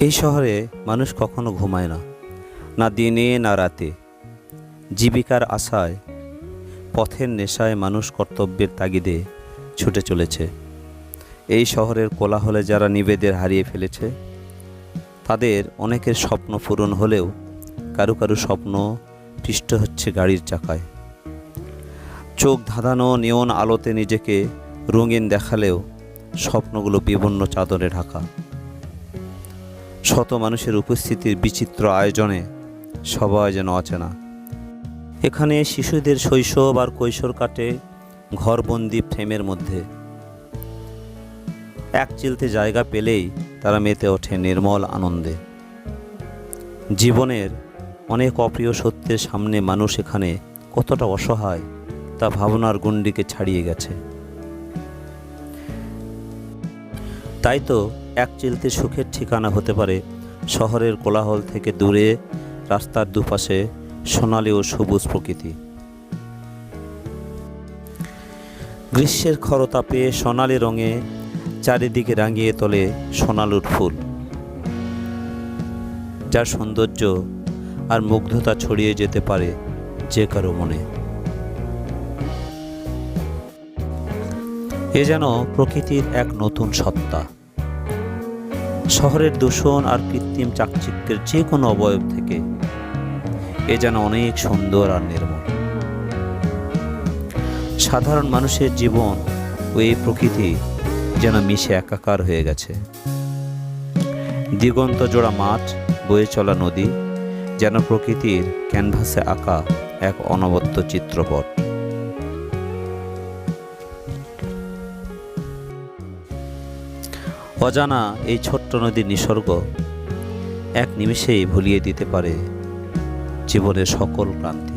এই শহরে মানুষ কখনো ঘুমায় না, না দিনে না রাতে। জীবিকার আশায়, পথের নেশায় মানুষ কর্তব্যের তাগিদে ছুটে চলেছে। এই শহরের কোলাহলে যারা নিবেদের হারিয়ে ফেলেছে, তাদের অনেকের স্বপ্ন পূরণ হলেও কারো কারো স্বপ্ন পিষ্ট হচ্ছে গাড়ির চাকায়। চোখ ধাঁধানো নিয়ন আলোতে নিজেকে রঙিন দেখালেও স্বপ্নগুলো বিবর্ণ চাদরে ঢাকা। শত মানুষের উপস্থিতির বিচিত্র আয়োজনে সবাই যেন অচেনা। এখানে শিশুদের শৈশব আর কৈশোর কাটে ঘরবন্দি ফ্রেমের মধ্যে। এক চিলতে জায়গা পেলেই তারা মেতে ওঠে নির্মল আনন্দে। জীবনের অনেক অপ্রিয় সত্যের সামনে মানুষ এখানে কতটা অসহায় তা ভাবনার গণ্ডিকে ছাড়িয়ে গেছে। তাই তো এক চিলতে সুখের ঠিকানা হতে পারে শহরের কোলাহল থেকে দূরে, রাস্তার দুপাশে সোনালি ও সবুজ প্রকৃতি। গ্রীষ্মের খরতাপে সোনালি রঙে চারিদিকে রাঙিয়ে তোলে সোনালুর ফুল, যার সৌন্দর্য আর মুগ্ধতা ছড়িয়ে যেতে পারে যে কারো মনে। এ যেন প্রকৃতির এক নতুন সত্তা। শহরের দূষণ আর কৃত্রিম চাকচিক্যের যে কোনো অবয়ব থেকে এ যেন অনেক সুন্দর আর নির্মল। সাধারণ মানুষের জীবন ও এই প্রকৃতি যেন মিশে একাকার হয়ে গেছে। দিগন্ত জোড়া মাঠ, বয়ে চলা নদী যেন প্রকৃতির ক্যানভাসে আঁকা এক অনবদ্য চিত্রপট। অজানা এই ছোট্ট নদীর নিসর্গ এক নিমেষেই ভুলিয়ে দিতে পারে জীবনের সকল ক্লান্তি।